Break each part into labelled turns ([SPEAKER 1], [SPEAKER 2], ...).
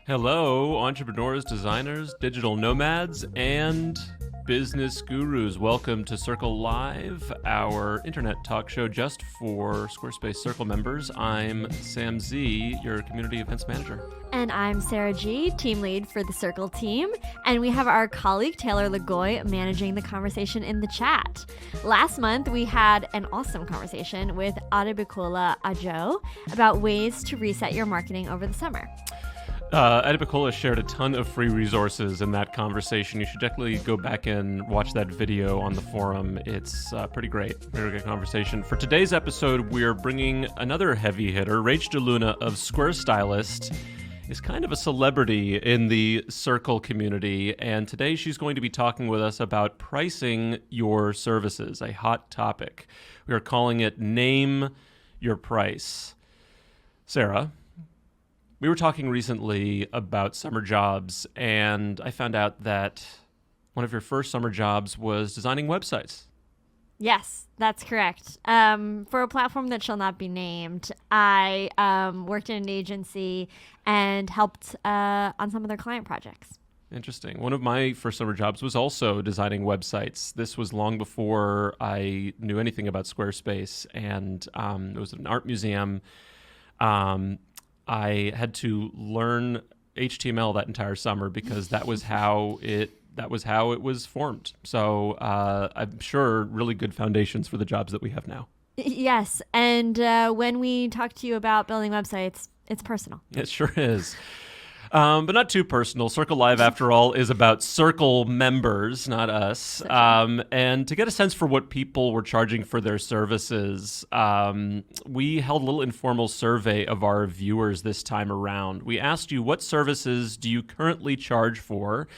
[SPEAKER 1] Hello, entrepreneurs, designers, digital nomads, and business gurus. Welcome to Circle Live, our internet talk show just for Squarespace Circle members. I'm Sam Z, your community events manager.
[SPEAKER 2] And I'm Sarah G, team lead for the Circle team. And we have our colleague Taylor Legoy managing the conversation in the chat. Last month, we had an awesome conversation with Adebikola Ajo about ways to reset your marketing over the summer.
[SPEAKER 1] Adebikola shared a ton of free resources in that conversation. You should definitely go back and watch that video on the forum. It's pretty great. Very good conversation. For today's episode, we're bringing another heavy hitter. Rache De Luna of Squarestylist is kind of a celebrity in the Circle community, and today she's going to be talking with us about pricing your services, a hot topic. We are calling it Name Your Price. Sarah, we were talking recently about summer jobs, and I found out that one of your first summer jobs was designing websites.
[SPEAKER 2] Yes, that's correct. For a platform that shall not be named, I worked in an agency and helped on some of their client projects.
[SPEAKER 1] Interesting. One of my first summer jobs was also designing websites. This was long before I knew anything about Squarespace, and it was an art museum. I had to learn HTML that entire summer because that was how it was formed. So I'm sure really good foundations for the jobs that we have now.
[SPEAKER 2] Yes, and when we talk to you about building websites, it's personal.
[SPEAKER 1] It sure is. But not too personal. Circle Live, after all, is about Circle members, not us. And to get a sense for what people were charging for their services, we held a little informal survey of our viewers this time around. We asked you, what services do you currently charge for?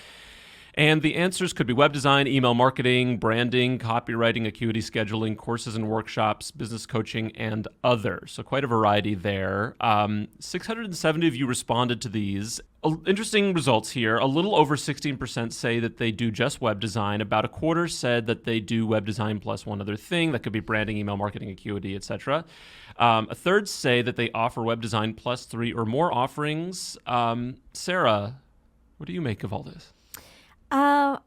[SPEAKER 1] And the answers could be web design, email marketing, branding, copywriting, acuity scheduling, courses and workshops, business coaching, and others. So quite a variety there. 670 of you responded to these. Interesting results here. A little over 16% say that they do just web design. About a quarter said that they do web design plus one other thing. That could be branding, email marketing, acuity, etc. A third say that they offer web design plus 3 or more offerings. Sarah, what do you make of all this?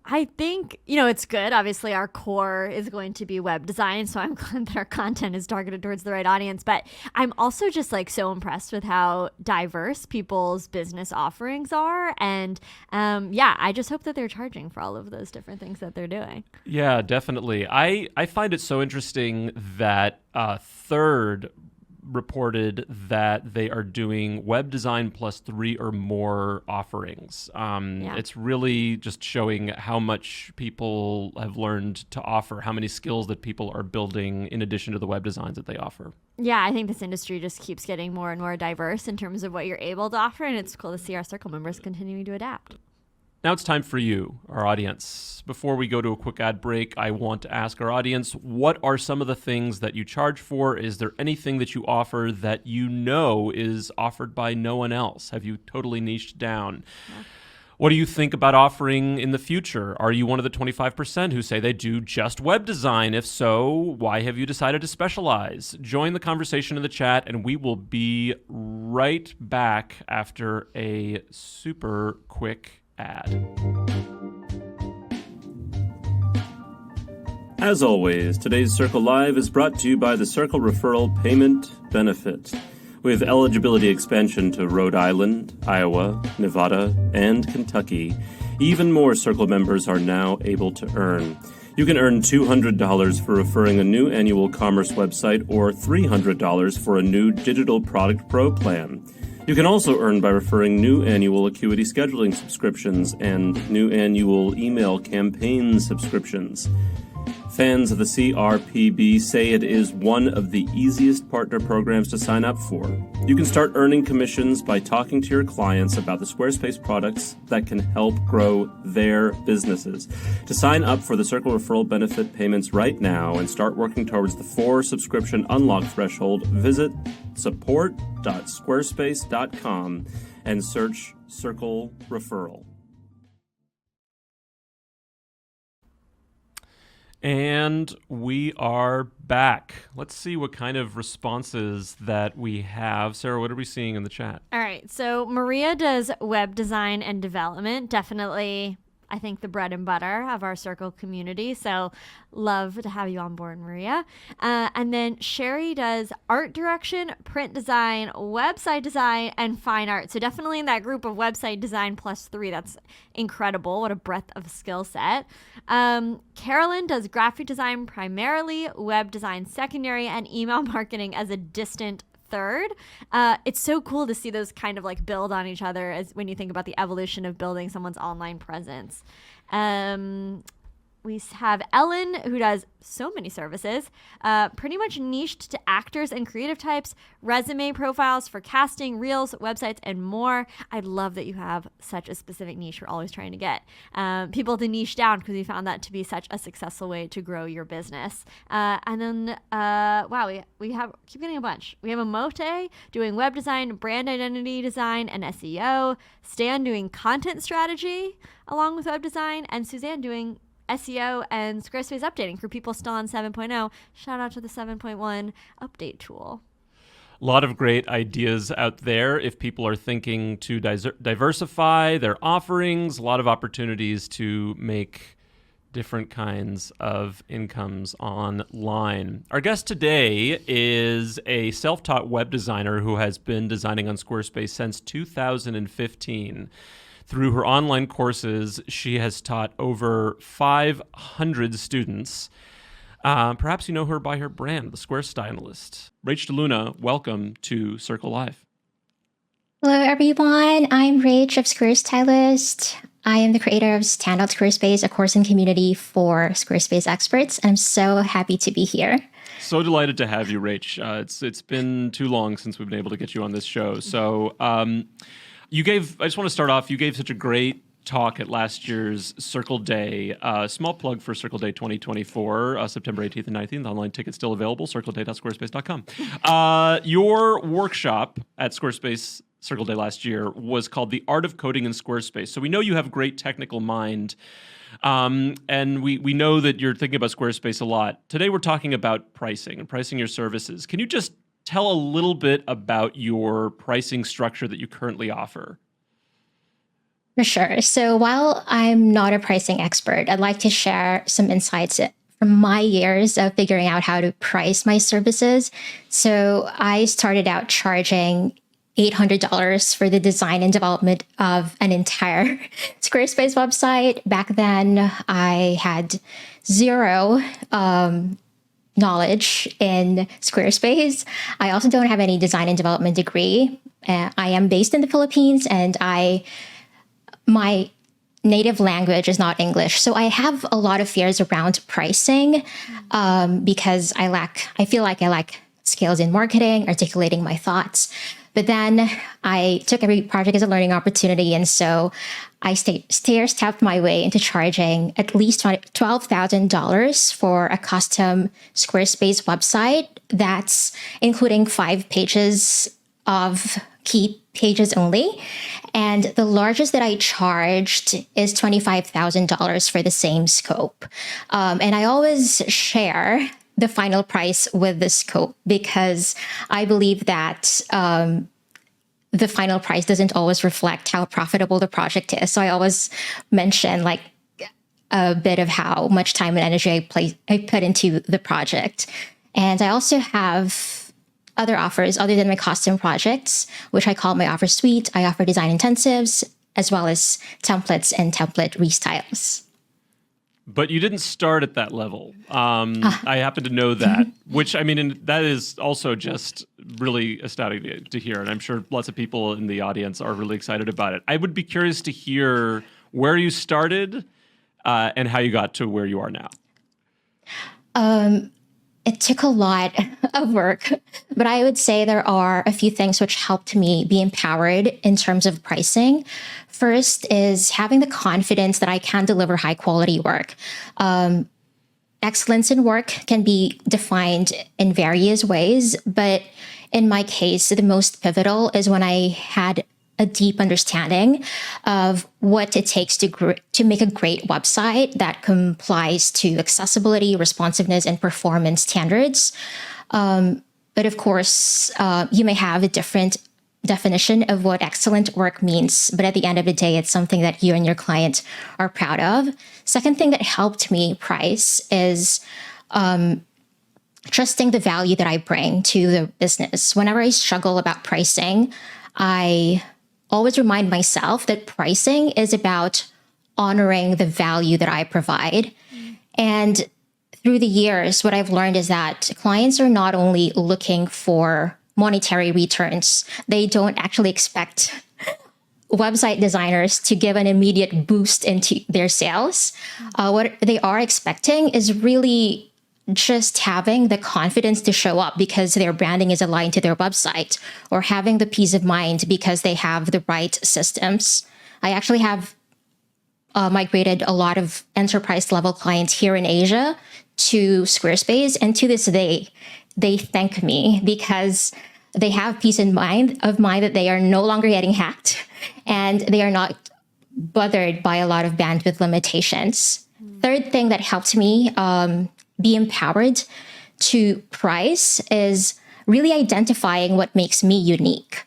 [SPEAKER 2] I think, it's good. Obviously, our core is going to be web design, so I'm glad that our content is targeted towards the right audience. But I'm also just so impressed with how diverse people's business offerings are. And I just hope that they're charging for all of those different things that they're doing.
[SPEAKER 1] Yeah, definitely. I find it so interesting that a third reported that they are doing web design plus 3 or more offerings. It's really just showing how much people have learned to offer, how many skills that people are building in addition to the web designs that they offer.
[SPEAKER 2] Yeah, I think this industry just keeps getting more and more diverse in terms of what you're able to offer, and it's cool to see our Circle members continuing to adapt.
[SPEAKER 1] Now it's time for you, our audience. Before we go to a quick ad break, I want to ask our audience, what are some of the things that you charge for? Is there anything that you offer that you know is offered by no one else? Have you totally niched down? Yeah. What do you think about offering in the future? Are you one of the 25% who say they do just web design? If so, why have you decided to specialize? Join the conversation in the chat, and we will be right back after a super quick ad. As always, today's Circle Live is brought to you by the Circle Referral Payment Benefit. With eligibility expansion to Rhode Island, Iowa, Nevada, and Kentucky, even more Circle members are now able to earn. You can earn $200 for referring a new annual commerce website or $300 for a new Digital Product Pro plan. You can also earn by referring new annual Acuity scheduling subscriptions and new annual email campaign subscriptions. Fans of the CRPB say it is one of the easiest partner programs to sign up for. You can start earning commissions by talking to your clients about the Squarespace products that can help grow their businesses. To sign up for the Circle Referral Benefit payments right now and start working towards the 4 subscription unlock threshold, visit support.squarespace.com and search Circle Referral. And we are back. Let's see what kind of responses that we have. Sarah, what are we seeing in the chat?
[SPEAKER 2] All right. So Maria does web design and development. Definitely, I think, the bread and butter of our Circle community. So love to have you on board, Maria. And then Sherry does art direction, print design, website design, and fine art. So definitely in that group of website design +3. That's incredible. What a breadth of skill set. Carolyn does graphic design primarily, web design secondary, and email marketing as a distant third. It's so cool to see those kind of like build on each other as when you think about the evolution of building someone's online presence. We have Ellen, who does so many services, pretty much niched to actors and creative types, resume profiles for casting, reels, websites, and more. I love that you have such a specific niche you're always trying to get people to niche down, because we found that to be such a successful way to grow your business. And then, wow, we have, keep getting a bunch. We have Amote doing web design, brand identity design, and SEO, Stan doing content strategy along with web design, and Suzanne doing SEO and Squarespace updating for people still on 7.0. Shout out to the 7.1 update tool.
[SPEAKER 1] A lot of great ideas out there if people are thinking to diversify their offerings, a lot of opportunities to make different kinds of incomes online. Our guest today is a self-taught web designer who has been designing on Squarespace since 2015. Through her online courses, she has taught over 500 students. Perhaps you know her by her brand, the Squarestylist. Rache De Luna, welcome to Circle Live.
[SPEAKER 3] Hello, everyone. I'm Rache of Squarestylist. I am the creator of Standout Squarespace, a course and community for Squarespace experts. I'm so happy to be here.
[SPEAKER 1] So delighted to have you, Rache. It's been too long since we've been able to get you on this show. So I just want to start off, you gave such a great talk at last year's Circle Day. Small plug for Circle Day 2024, September 18th and 19th. Online tickets still available, circleday.squarespace.com. Your workshop at Squarespace Circle Day last year was called The Art of Coding in Squarespace. So we know you have great technical mind, and we know that you're thinking about Squarespace a lot. Today we're talking about pricing and pricing your services. Can you just tell a little bit about your pricing structure that you currently offer?
[SPEAKER 3] For sure. So while I'm not a pricing expert, I'd like to share some insights from my years of figuring out how to price my services. So I started out charging $800 for the design and development of an entire Squarespace website. Back then, I had zero knowledge in Squarespace. I also don't have any design and development degree. I am based in the Philippines, and my native language is not English. So I have a lot of fears around pricing because I feel like I lack skills in marketing, articulating my thoughts. But then I took every project as a learning opportunity. And so I stair-stepped my way into charging at least $12,000 for a custom Squarespace website. That's including 5 pages of key pages only. And the largest that I charged is $25,000 for the same scope. And I always share the final price with the scope because I believe that the final price doesn't always reflect how profitable the project is. So I always mention like a bit of how much time and energy I put into the project. And I also have other offers other than my custom projects, which I call my offer suite. I offer design intensives as well as templates and template restyles.
[SPEAKER 1] But you didn't start at that level. I happen to know that, which, I mean, and that is also just really astounding to hear. And I'm sure lots of people in the audience are really excited about it. I would be curious to hear where you started and how you got to where you are now.
[SPEAKER 3] It took a lot of work, but I would say there are a few things which helped me be empowered in terms of pricing. First is having the confidence that I can deliver high quality work. Excellence in work can be defined in various ways, but in my case, the most pivotal is when I had a deep understanding of what it takes to make a great website that complies to accessibility, responsiveness, and performance standards. But of course, you may have a different definition of what excellent work means, but at the end of the day, it's something that you and your client are proud of. Second thing that helped me price is trusting the value that I bring to the business. Whenever I struggle about pricing, I always remind myself that pricing is about honoring the value that I provide. And through the years, what I've learned is that clients are not only looking for monetary returns, they don't actually expect website designers to give an immediate boost into their sales. What they are expecting is really just having the confidence to show up because their branding is aligned to their website, or having the peace of mind because they have the right systems. I actually have migrated a lot of enterprise level clients here in Asia to Squarespace, and to this day, they thank me because they have peace of mind that they are no longer getting hacked and they are not bothered by a lot of bandwidth limitations. Third thing that helped me be empowered to price is really identifying what makes me unique.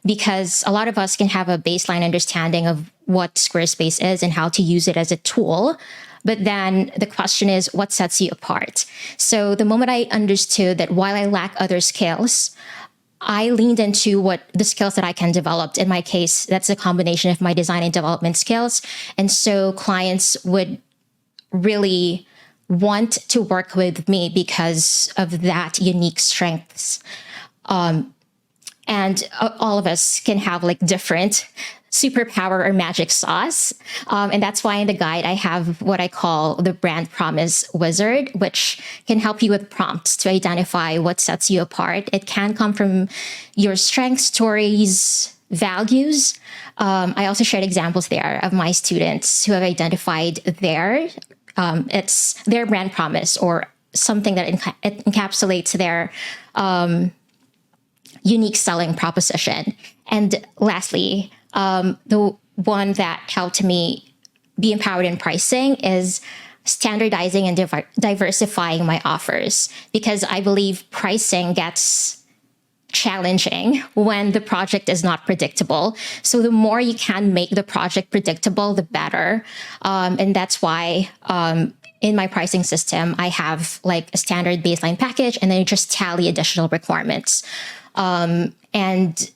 [SPEAKER 3] Because a lot of us can have a baseline understanding of what Squarespace is and how to use it as a tool. But then the question is, what sets you apart? So the moment I understood that while I lack other skills, I leaned into what the skills that I can develop. In my case, that's a combination of my design and development skills. And so clients would really want to work with me because of that unique strengths. And all of us can have like different superpower or magic sauce. And that's why in the guide, I have what I call the brand promise wizard, which can help you with prompts to identify what sets you apart. It can come from your strengths, stories, values. I also shared examples there of my students who have identified it's their brand promise or something that encapsulates their unique selling proposition. And lastly, the one that helped me be empowered in pricing is standardizing and diversifying my offers, because I believe pricing gets challenging when the project is not predictable. So the more you can make the project predictable, the better. And that's why in my pricing system, I have like a standard baseline package and then you just tally additional requirements. And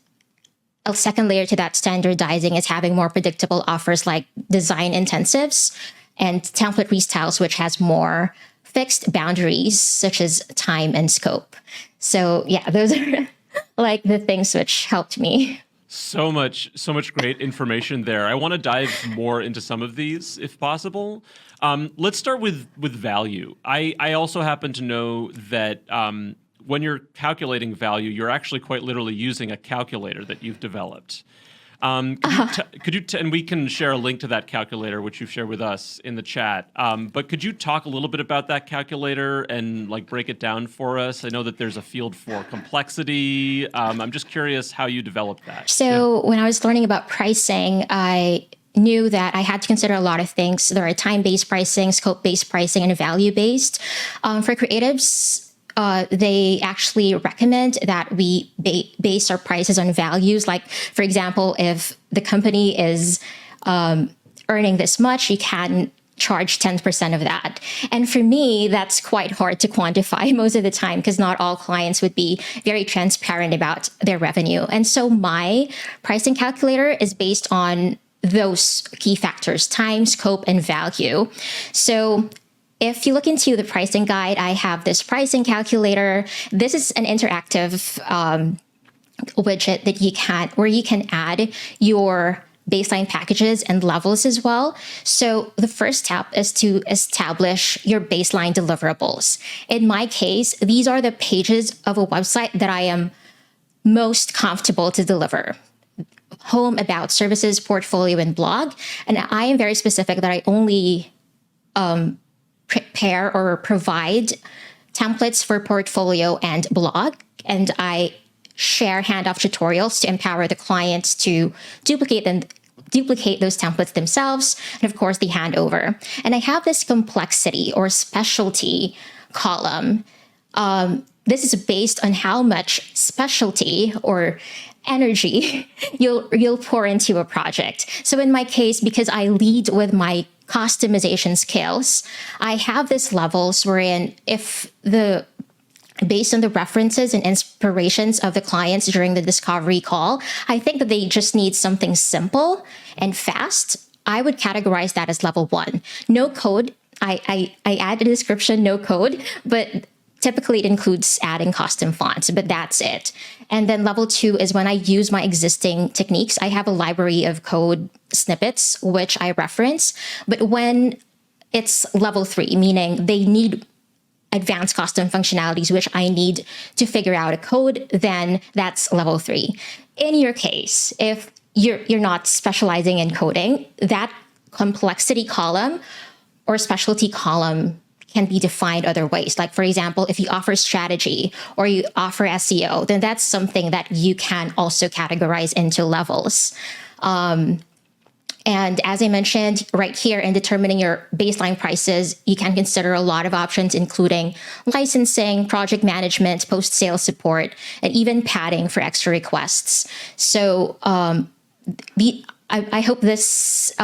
[SPEAKER 3] a second layer to that standardizing is having more predictable offers like design intensives and template restyles, which has more fixed boundaries such as time and scope. So yeah, those are like the things which helped me.
[SPEAKER 1] So much great information there. I want to dive more into some of these if possible. Let's start with value. I also happen to know that when you're calculating value, you're actually quite literally using a calculator that you've developed. Could you and we can share a link to that calculator, which you've shared with us in the chat. But could you talk a little bit about that calculator and like break it down for us? I know that there's a field for complexity. I'm just curious how you developed that.
[SPEAKER 3] So when I was learning about pricing, I knew that I had to consider a lot of things. There are time-based pricing, scope-based pricing, and value-based. For creatives, they actually recommend that we base our prices on values. Like, for example, if the company is earning this much, you can charge 10% of that. And for me, that's quite hard to quantify most of the time because not all clients would be very transparent about their revenue. And so my pricing calculator is based on those key factors: time, scope, and value. So if you look into the pricing guide, I have this pricing calculator. This is an interactive widget that where you can add your baseline packages and levels as well. So the first step is to establish your baseline deliverables. In my case, these are the pages of a website that I am most comfortable to deliver: home, about, services, portfolio, and blog. And I am very specific that I only prepare or provide templates for portfolio and blog. And I share handoff tutorials to empower the clients to duplicate those templates themselves, and of course the handover. And I have this complexity or specialty column. This is based on how much specialty or energy you'll pour into a project. So in my case, because I lead with my customization skills, I have this levels wherein based on the references and inspirations of the clients during the discovery call, I think that they just need something simple and fast. I would categorize that as level 1. No code. I add a description, no code, but typically it includes adding custom fonts, but that's it. And then level 2 is when I use my existing techniques. I have a library of code snippets, which I reference. But when it's level 3, meaning they need advanced custom functionalities, which I need to figure out a code, then that's level 3. In your case, if you're not specializing in coding, that complexity column or specialty column can be defined other ways. Like, for example, if you offer strategy or you offer SEO, then that's something that you can also categorize into levels. And as I mentioned right here, in determining your baseline prices, you can consider a lot of options, including licensing, project management, post-sale support, and even padding for extra requests. So I hope this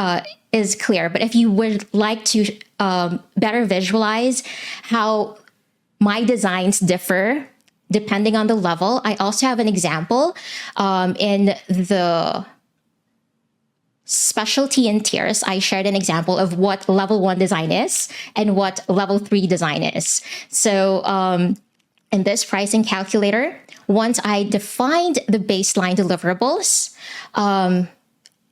[SPEAKER 3] is clear, but if you would like to better visualize how my designs differ depending on the level, I also have an example in the specialty and tiers. I shared an example of what level 1 design is and what level 3 design is. So in this pricing calculator, once I defined the baseline deliverables,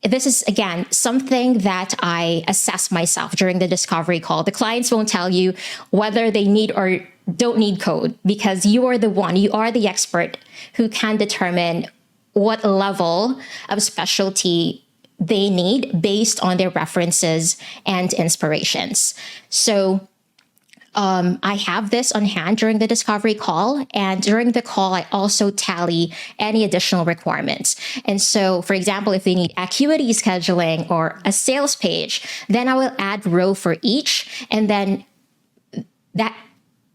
[SPEAKER 3] this is, again, something that I assess myself during the discovery call. The clients won't tell you whether they need or don't need code, because you are the expert who can determine what level of specialty they need based on their references and inspirations. So I have this on hand during the discovery call, and during the call, I also tally any additional requirements. And so, for example, if they need acuity scheduling or a sales page, then I will add row for each. And then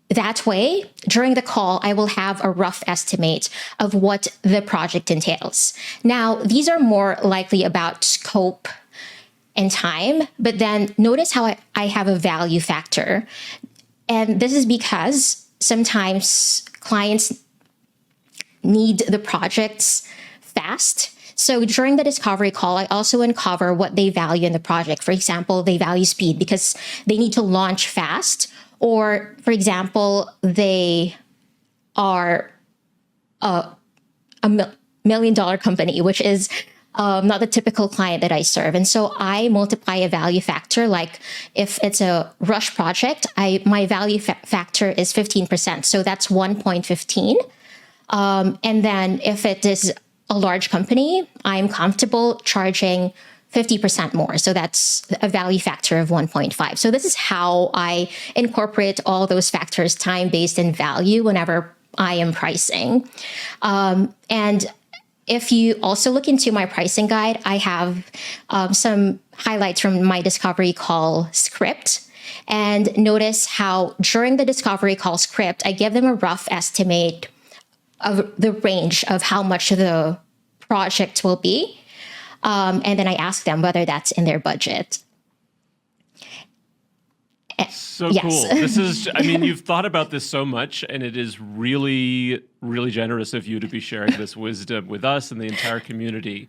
[SPEAKER 3] that way, during the call, I will have a rough estimate of what the project entails. Now, these are more likely about scope and time, but then notice how I have a value factor. And this is because sometimes clients need the projects fast. So during the discovery call, I also uncover what they value in the project. For example, they value speed because they need to launch fast. Or, for example, they are a $1 million company, which is not the typical client that I serve. And so I multiply a value factor. Like if it's a rush project, my value factor is 15%. So that's 1.15. And then if it is a large company, I'm comfortable charging 50% more. So that's a value factor of 1.5. So this is how I incorporate all those factors, time-based and value, whenever I am pricing. And if you also look into my pricing guide, I have some highlights from my discovery call script. And notice how during the discovery call script, I give them a rough estimate of the range of how much the project will be. And then I ask them whether that's in their budget.
[SPEAKER 1] So
[SPEAKER 3] yes.
[SPEAKER 1] Cool. This is, I mean, you've thought about this so much, and it is really, really generous of you to be sharing this wisdom with us and the entire community.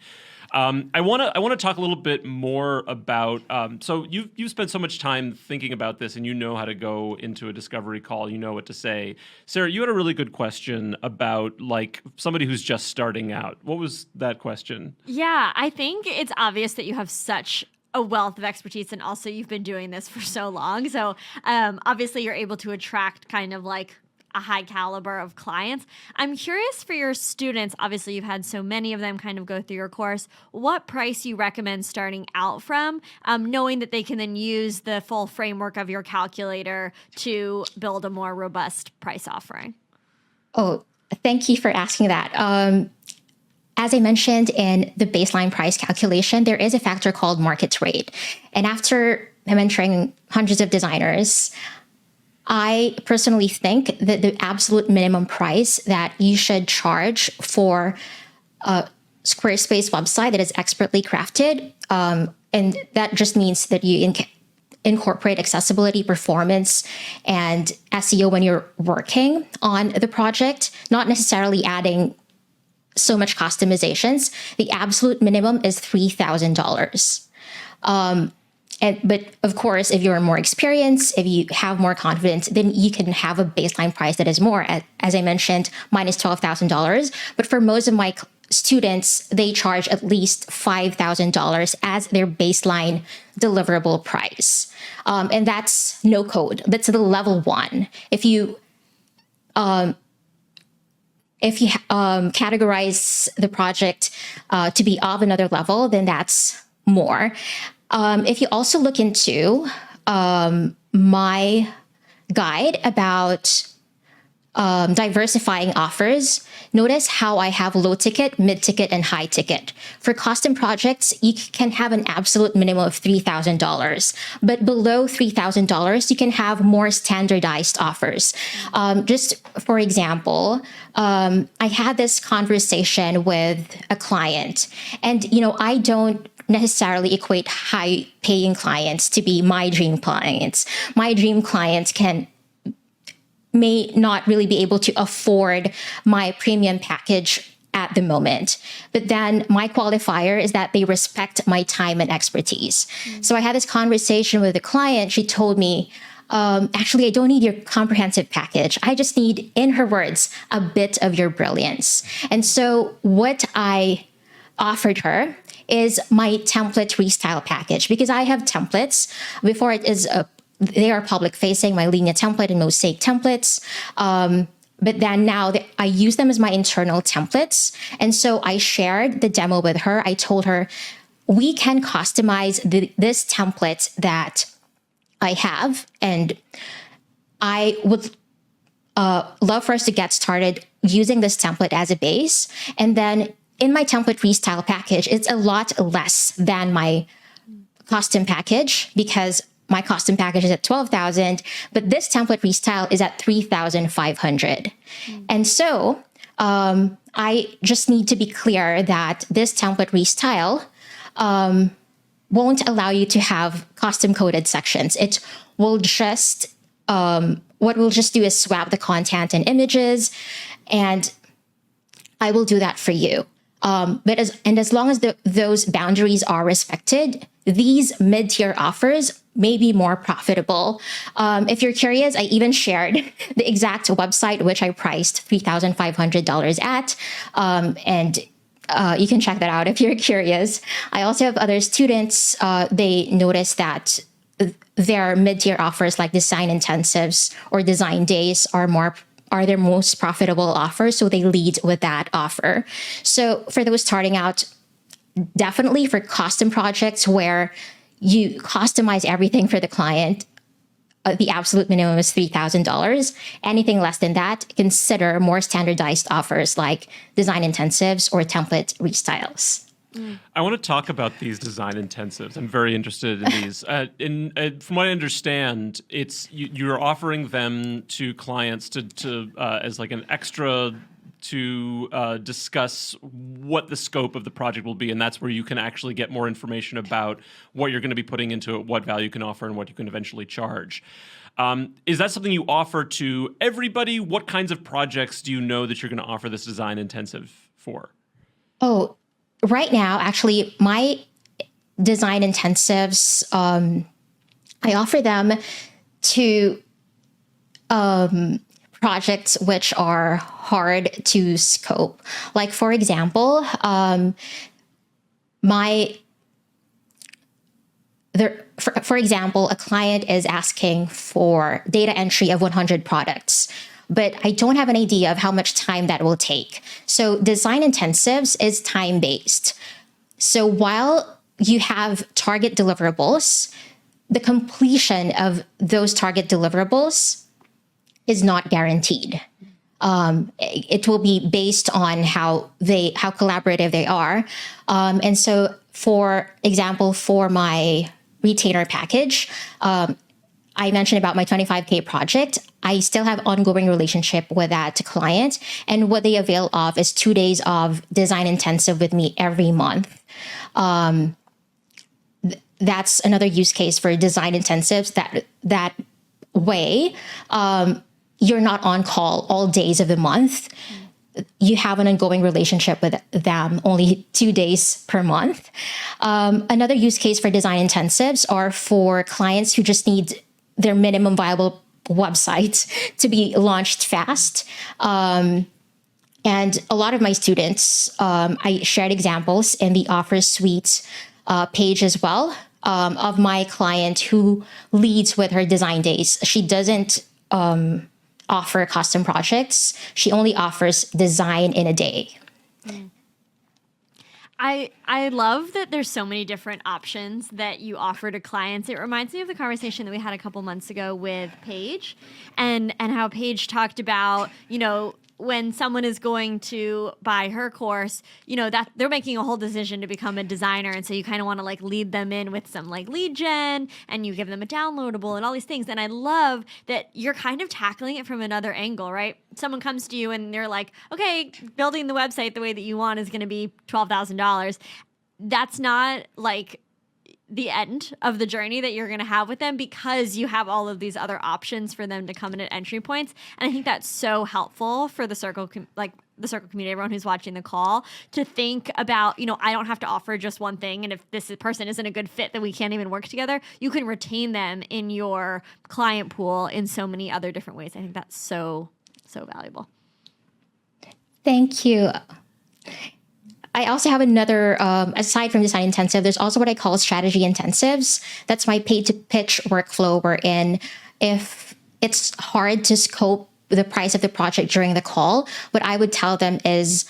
[SPEAKER 1] I want to talk a little bit more about. So you've spent so much time thinking about this, and you know how to go into a discovery call. You know what to say. Sarah, you had a really good question about like somebody who's just starting out. What was that question?
[SPEAKER 2] Yeah, I think it's obvious that you have such a wealth of expertise, and also you've been doing this for so long. So obviously you're able to attract kind of like a high caliber of clients. I'm curious for your students, obviously you've had so many of them kind of go through your course, what price you recommend starting out from, knowing that they can then use the full framework of your calculator to build a more robust price offering?
[SPEAKER 3] Oh, Thank you for asking that. As I mentioned in the baseline price calculation, there is a factor called market rate. And after mentoring hundreds of designers, I personally think that the absolute minimum price that you should charge for a Squarespace website that is expertly crafted, and that just means that you incorporate accessibility, performance, and SEO when you're working on the project, not necessarily adding so much customizations. The absolute minimum is $3,000. But of course, if you're more experienced, if you have more confidence, then you can have a baseline price that is more. As I mentioned, mine is $12,000. But for most of my students, they charge at least $5,000 as their baseline deliverable price. And that's no code. That's the level one. If you categorize the project to be of another level, then that's more. If you also look into my guide about diversifying offers, notice how I have low ticket, mid ticket, and high ticket. For custom projects, you can have an absolute minimum of $3,000, but below $3,000, you can have more standardized offers. Just for example, I had this conversation with a client, and I don't necessarily equate high paying clients to be my dream clients. My dream clients may not really be able to afford my premium package at the moment. But then my qualifier is that they respect my time and expertise. So I had this conversation with a client. She told me, actually, I don't need your comprehensive package. I just need, in her words, a bit of your brilliance. And so what I offered her is my template restyle package, because I have templates. Before they are public facing, my linear template and mosaic templates. But then now I use them as my internal templates. And so I shared the demo with her. I told her, we can customize this template that I have. And I would love for us to get started using this template as a base. And then in my template restyle package, it's a lot less than my custom package, because my custom package is at $12,000, but this template restyle is at $3,500. And so I just need to be clear that this template restyle won't allow you to have custom coded sections. It will just, what we'll just do is swap the content and images, and I will do that for you. But as long as those boundaries are respected, these mid-tier offers may be more profitable. If you're curious, I even shared the exact website which I priced $3,500 at, and you can check that out if you're curious. I also have other students. They notice that their mid-tier offers like design intensives or design days are their most profitable offers, so they lead with that offer. So for those starting out, definitely for custom projects where you customize everything for the client, the absolute minimum is $3,000. Anything less than that, consider more standardized offers like design intensives or template restyles.
[SPEAKER 1] I want to talk about these design intensives. I'm very interested in these. From what I understand, you're offering them to clients to as like an extra to discuss what the scope of the project will be, and that's where you can actually get more information about what you're going to be putting into it, what value you can offer, and what you can eventually charge. Is that something you offer to everybody? What kinds of projects do you know that you're going to offer this design intensive for?
[SPEAKER 3] Oh, right now, actually, my design intensives, I offer them to projects which are hard to scope. Like, for example, for example, a client is asking for data entry of 100 products, but I don't have an idea of how much time that will take. So design intensives is time-based. So while you have target deliverables, the completion of those target deliverables is not guaranteed. It will be based on how collaborative they are. And so, for example, for my retainer package, I mentioned about my 25K project. I still have ongoing relationship with that client, and what they avail of is 2 days of design intensive with me every month. That's another use case for design intensives. That way, you're not on call all days of the month. You have an ongoing relationship with them only 2 days per month. Another use case for design intensives are for clients who just need their minimum viable website to be launched fast. And a lot of my students, I shared examples in the Offer Suite page as well, of my client who leads with her design days. She doesn't offer custom projects. She only offers design in a day.
[SPEAKER 2] I love that there's so many different options that you offer to clients. It reminds me of the conversation that we had a couple months ago with Paige, and how Paige talked about, when someone is going to buy her course, that they're making a whole decision to become a designer. And so you kind of want to lead them in with some lead gen, and you give them a downloadable and all these things. And I love that you're kind of tackling it from another angle, right? Someone comes to you and they're like, okay, building the website the way that you want is going to be $12,000. That's not the end of the journey that you're going to have with them, because you have all of these other options for them to come in at entry points. And I think that's so helpful for the Circle, the Circle community, everyone who's watching the call, to think about, I don't have to offer just one thing. And if this person isn't a good fit, that we can't even work together, you can retain them in your client pool in so many other different ways. I think that's so, so valuable.
[SPEAKER 3] Thank you. I also have another, aside from design intensive, there's also what I call strategy intensives. That's my pay to pitch workflow, wherein if it's hard to scope the price of the project during the call, what I would tell them is,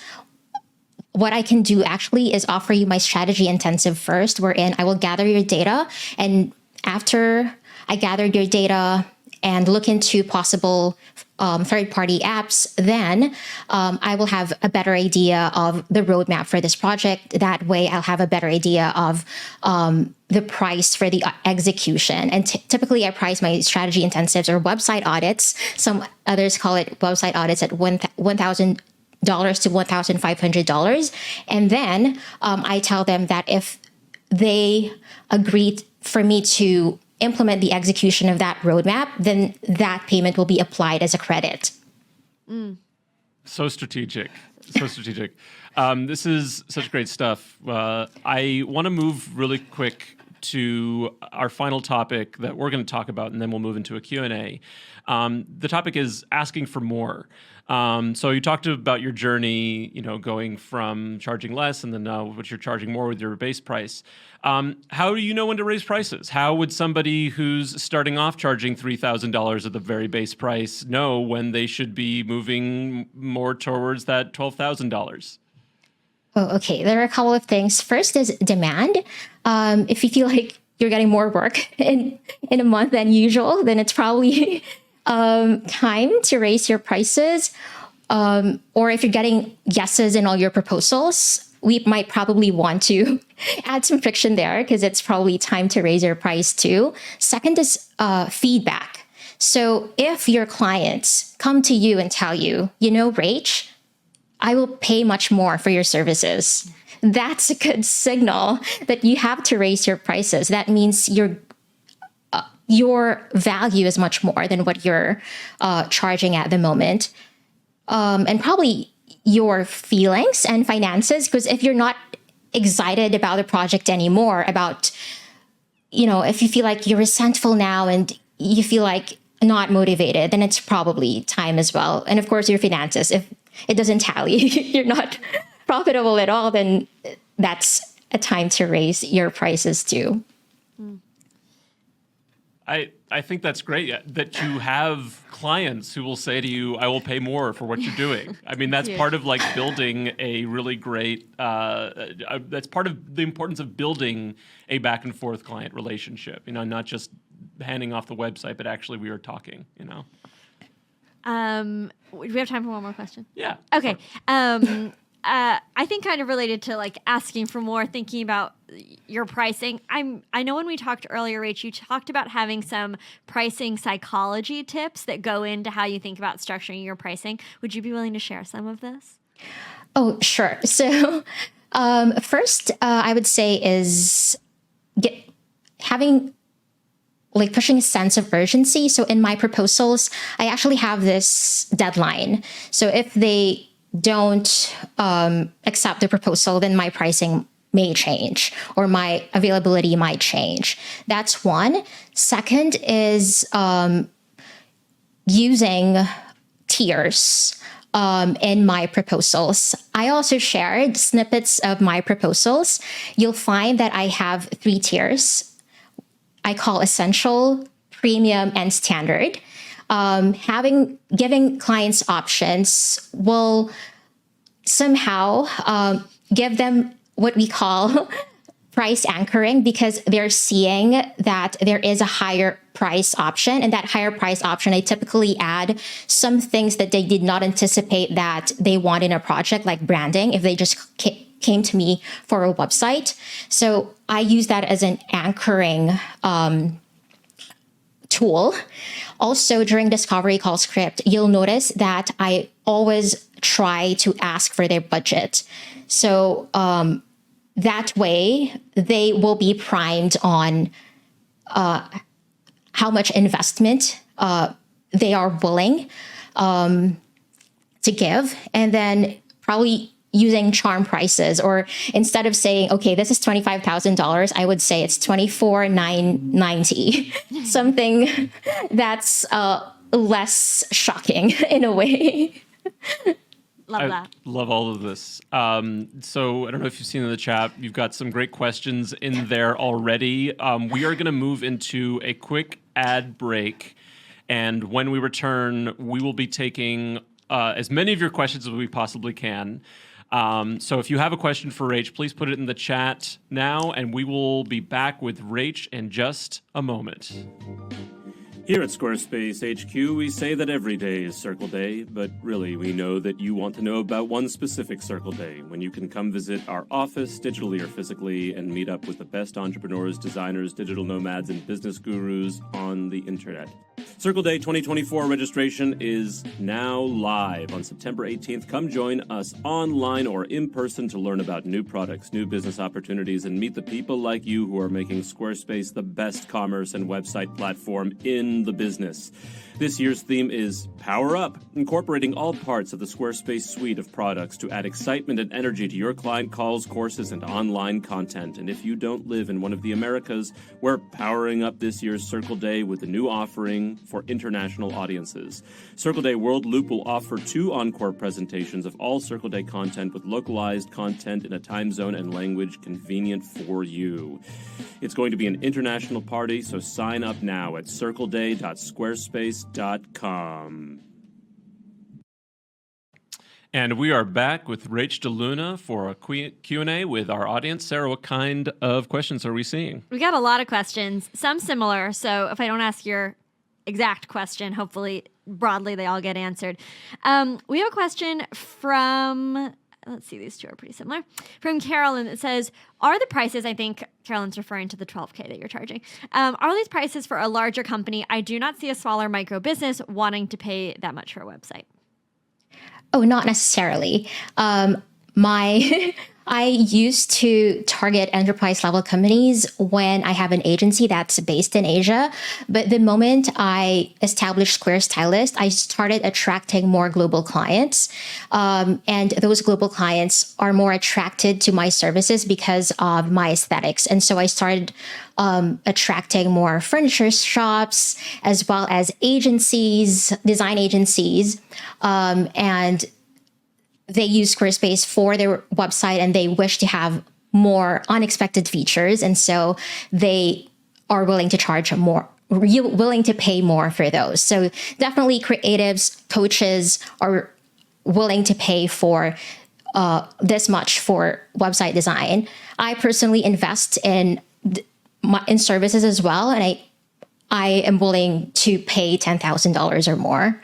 [SPEAKER 3] what I can do actually is offer you my strategy intensive first, wherein I will gather your data. And after I gathered your data and look into possible third-party apps, then I will have a better idea of the roadmap for this project. That way, I'll have a better idea of the price for the execution. And typically, I price my strategy intensives or website audits. Some others call it website audits at $1,000 to $1,500. And then I tell them that if they agreed for me to implement the execution of that roadmap, then that payment will be applied as a credit.
[SPEAKER 1] So strategic. So strategic. This is such great stuff. I want to move really quick to our final topic that we're going to talk about, and then we'll move into a Q&A. The topic is asking for more. So you talked about your journey, going from charging less and then now what you're charging more with your base price. How do you know when to raise prices? How would somebody who's starting off charging $3,000 at the very base price know when they should be moving more towards that $12,000?
[SPEAKER 3] Oh, okay. There are a couple of things. First is demand. If you feel like you're getting more work in a month than usual, then it's probably time to raise your prices. Or if you're getting yeses in all your proposals, we might probably want to add some friction there, because it's probably time to raise your price too. Second is feedback. So if your clients come to you and tell you, Rach, I will pay much more for your services, that's a good signal that you have to raise your prices. That means your value is much more than what you're charging at the moment. And probably your feelings and finances, because if you're not excited about the project anymore, if you feel like you're resentful now and you feel like not motivated, then it's probably time as well. And of course, your finances, if it doesn't tally, you're not profitable at all, then that's a time to raise your prices too.
[SPEAKER 1] I think that's great that you have clients who will say to you, I will pay more for what you're doing. I mean, that's part of building a really great, that's part of the importance of building a back and forth client relationship, not just handing off the website, but actually we are talking,
[SPEAKER 2] Do we have time for one more question?
[SPEAKER 1] Yeah.
[SPEAKER 2] Okay. I think kind of related to like asking for more, thinking about your pricing. I know when we talked earlier, Rach, you talked about having some pricing psychology tips that go into how you think about structuring your pricing. Would you be willing to share some of this?
[SPEAKER 3] Oh, sure. So first, I would say is having like pushing a sense of urgency. So in my proposals, I actually have this deadline. So if they don't accept the proposal, then my pricing may change or my availability might change. That's one. Second is using tiers in my proposals. I also shared snippets of my proposals. You'll find that I have 3 tiers. I call essential, premium, and standard. Giving clients options will somehow give them what we call price anchoring, because they're seeing that there is a higher price option, and that higher price option, I typically add some things that they did not anticipate that they want in a project, like branding, if they just came to me for a website. So I use that as an anchoring tool. Also, during discovery call script, you'll notice that I always try to ask for their budget. So that way, they will be primed on how much investment they are willing to give, and then probably using charm prices, or instead of saying, okay, this is $25,000, I would say it's $24,990, something that's less shocking in a way.
[SPEAKER 2] Love that.
[SPEAKER 1] Love all of this. So I don't know if you've seen in the chat, you've got some great questions in there already. We are going to move into a quick ad break. And when we return, we will be taking as many of your questions as we possibly can. So if you have a question for Rach, please put it in the chat now, and we will be back with Rach in just a moment. Here at Squarespace HQ, we say that every day is Circle Day, but really we know that you want to know about one specific Circle Day, when you can come visit our office, digitally or physically, and meet up with the best entrepreneurs, designers, digital nomads, and business gurus on the internet. Circle Day 2024 registration is now live on September 18th. Come join us online or in person to learn about new products, new business opportunities, and meet the people like you who are making Squarespace the best commerce and website platform in the business. This year's theme is Power Up, incorporating all parts of the Squarespace suite of products to add excitement and energy to your client calls, courses, and online content. And if you don't live in one of the Americas, we're powering up this year's Circle Day with a new offering for international audiences. Circle Day World Loop will offer 2 encore presentations of all Circle Day content with localized content in a time zone and language convenient for you. It's going to be an international party, so sign up now at circleday.squarespace.com. And we are back with Rache De Luna for a Q&A with our audience. Sarah, what kind of questions are we seeing?
[SPEAKER 2] We got a lot of questions, some similar. So if I don't ask your exact question, hopefully broadly they all get answered. We have a question from, let's see, these two are pretty similar, from Carolyn that says, are the prices, I think Carolyn's referring to the $12K that you're charging, are these prices for a larger company? I do not see a smaller micro business wanting to pay that much for a website.
[SPEAKER 3] Oh, not necessarily. I used to target enterprise level companies when I have an agency that's based in Asia. But the moment I established Squarestylist, I started attracting more global clients. And those global clients are more attracted to my services because of my aesthetics. And so I started attracting more furniture shops, as well as agencies, design agencies, and they use Squarespace for their website and they wish to have more unexpected features. And so they are willing to charge more, willing to pay more for those. So definitely creatives, coaches are willing to pay for this much for website design. I personally invest in services as well. And I am willing to pay $10,000 or more.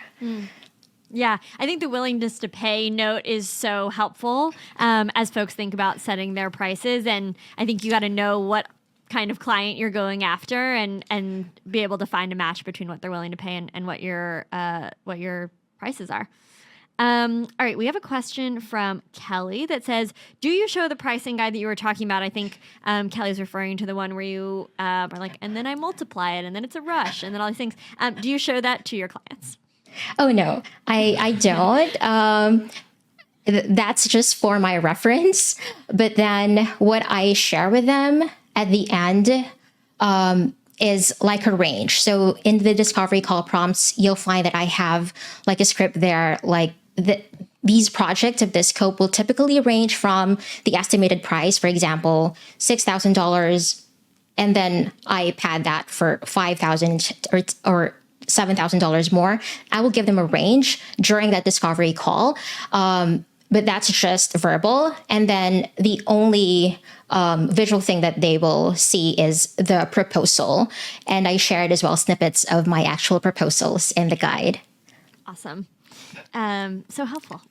[SPEAKER 2] Yeah, I think the willingness to pay note is so helpful as folks think about setting their prices. And I think you got to know what kind of client you're going after and be able to find a match between what they're willing to pay and what your prices are. All right, we have a question from Kelly that says, do you show the pricing guide that you were talking about? I think Kelly's referring to the one where you are like, and then I multiply it, and then it's a rush, and then all these things. Do you show that to your clients?
[SPEAKER 3] Oh, no, I don't. That's just for my reference. But then what I share with them at the end is like a range. So in the discovery call prompts, you'll find that I have like a script there, like these projects of this scope will typically range from the estimated price, for example, $6,000, and then I pad that for $5,000 or $7,000 more. I will give them a range during that discovery call. But that's just verbal. And then the only visual thing that they will see is the proposal. And I shared as well snippets of my actual proposals in the guide.
[SPEAKER 2] Awesome. So helpful.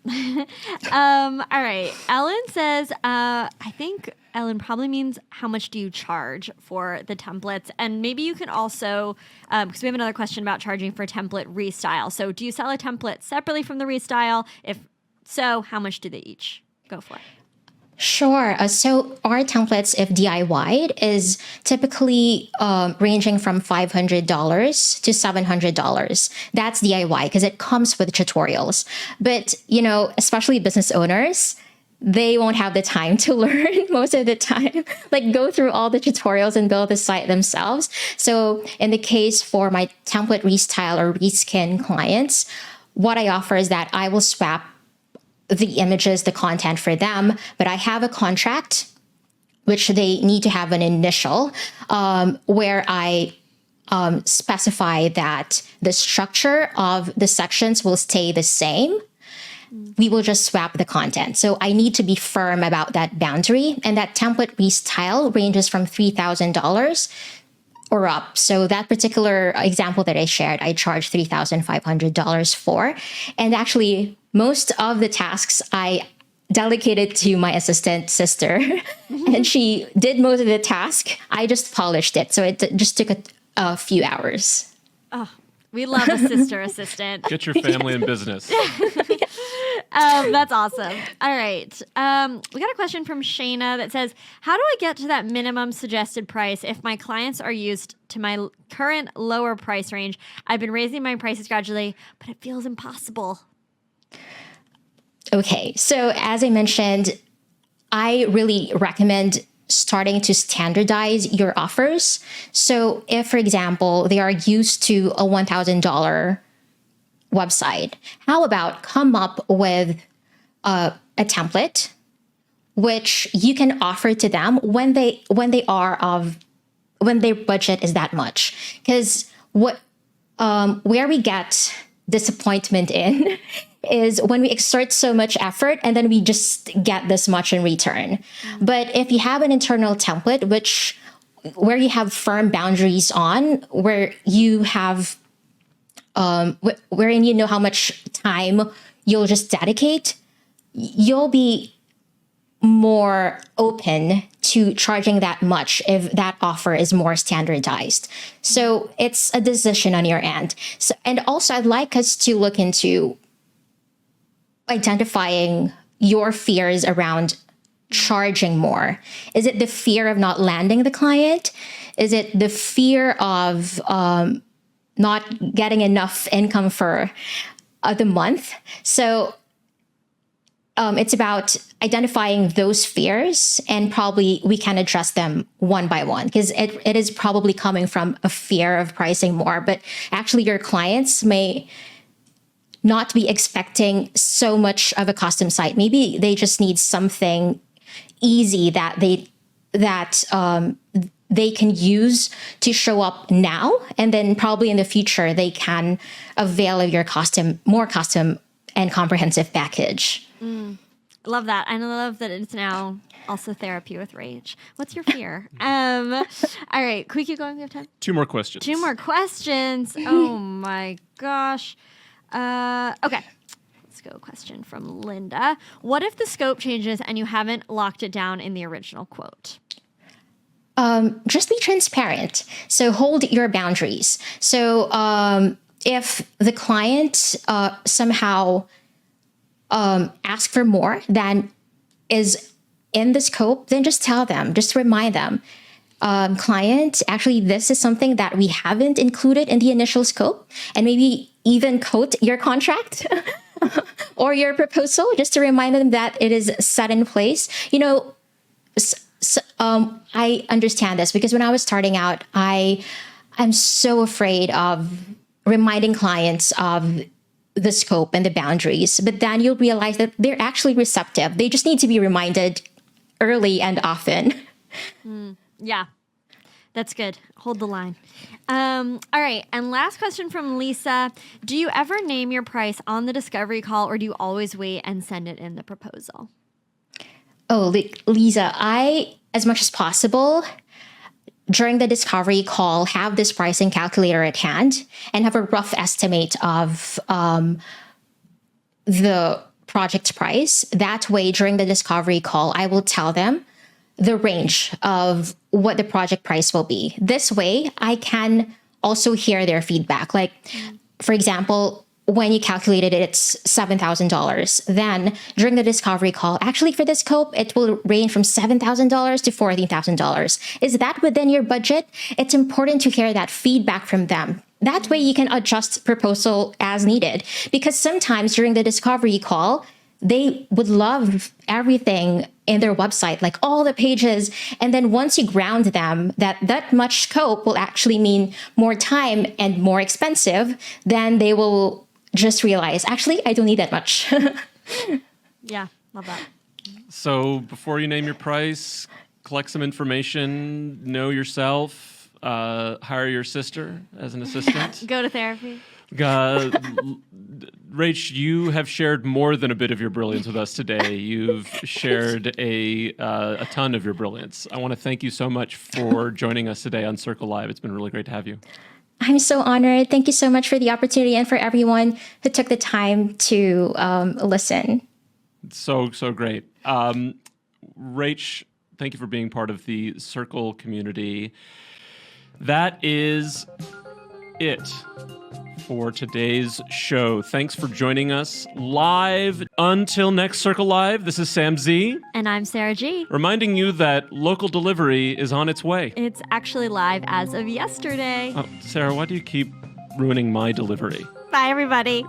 [SPEAKER 2] All right. Ellen says, I think Ellen probably means how much do you charge for the templates? And maybe you can also, because we have another question about charging for template restyle. So do you sell a template separately from the restyle? If so, how much do they each go for?
[SPEAKER 3] Sure. So our templates, if DIY'd, is typically ranging from $500 to $700. That's DIY because it comes with tutorials. But, especially business owners, they won't have the time to learn most of the time, like go through all the tutorials and build the site themselves. So in the case for my template restyle or reskin clients, what I offer is that I will swap the images, the content for them, but I have a contract which they need to have an initial where I specify that the structure of the sections will stay the same. We will just swap the content. So I need to be firm about that boundary, and that template restyle ranges from $3,000 or up. So that particular example that I shared, I charged $3,500 for. And actually, most of the tasks I delegated to my assistant sister, and she did most of the task. I just polished it. So it just took a few hours.
[SPEAKER 2] Oh, we love a sister assistant.
[SPEAKER 1] Get your family in business.
[SPEAKER 2] That's awesome. All right. We got a question from Shayna that says, how do I get to that minimum suggested price if my clients are used to my current lower price range? I've been raising my prices gradually, but it feels impossible.
[SPEAKER 3] Okay. So as I mentioned, I really recommend starting to standardize your offers. So if, for example, they are used to a $1,000 website, how about come up with a template which you can offer to them when their budget is that much? Because where we get disappointment in is when we exert so much effort and then we just get this much in return. But if you have an internal template where you have firm boundaries on, where you have wherein you know how much time you'll just dedicate, you'll be more open to charging that much if that offer is more standardized. So it's a decision on your end. So, and also I'd like us to look into identifying your fears around charging more. Is it the fear of not landing the client? Is it the fear of not getting enough income for the month? So it's about identifying those fears, and probably we can address them one by one, because it is probably coming from a fear of pricing more, but actually your clients may not be expecting so much of a custom site. Maybe they just need something easy that they can use to show up now, and then probably in the future they can avail of your more custom and comprehensive package.
[SPEAKER 2] Love that. I love that it's now also therapy with rage. What's your fear? All right, can we keep going? We have time.
[SPEAKER 1] Two more questions.
[SPEAKER 2] Oh my gosh. Okay. go question from Linda. What if the scope changes and you haven't locked it down in the original quote?
[SPEAKER 3] Just be transparent. So hold your boundaries. So if the client somehow asks for more than is in the scope, then just tell them, just remind them. Client, actually, this is something that we haven't included in the initial scope, and maybe even quote your contract or your proposal just to remind them that it is set in place. I understand this because when I was starting out, I'm so afraid of reminding clients of the scope and the boundaries, but then you'll realize that they're actually receptive. They just need to be reminded early and often.
[SPEAKER 2] Yeah, that's good. Hold the line. All right. And last question from Lisa. Do you ever name your price on the discovery call, or do you always wait and send it in the proposal?
[SPEAKER 3] Oh, Lisa, I, as much as possible, during the discovery call, have this pricing calculator at hand and have a rough estimate of the project price. That way, during the discovery call, I will tell them the range of what the project price will be. This way, I can also hear their feedback. Like, for example, when you calculated it, it's $7,000. Then during the discovery call, actually for this scope, it will range from $7,000 to $14,000. Is that within your budget? It's important to hear that feedback from them. That way you can adjust proposal as needed. Because sometimes during the discovery call, they would love everything in their website, like all the pages. And then once you ground them that much scope will actually mean more time and more expensive, then they will just realize, actually, I don't need that much.
[SPEAKER 2] Yeah, love that.
[SPEAKER 1] So before you name your price, collect some information, know yourself, hire your sister as an assistant.
[SPEAKER 2] Go to therapy.
[SPEAKER 1] Rach, you have shared more than a bit of your brilliance with us today. You've shared a ton of your brilliance. I want to thank you so much for joining us today on Circle Live. It's been really great to have you.
[SPEAKER 3] I'm so honored. Thank you so much for the opportunity and for everyone who took the time to listen.
[SPEAKER 1] So great. Rach, thank you for being part of the Circle community. That is it for today's show. Thanks for joining us live. Until next Circle Live, this is Sam Z.
[SPEAKER 2] And I'm Sarah G.
[SPEAKER 1] Reminding you that local delivery is on its way.
[SPEAKER 2] It's actually live as of yesterday.
[SPEAKER 1] Oh, Sarah, why do you keep ruining my delivery?
[SPEAKER 2] Bye, everybody.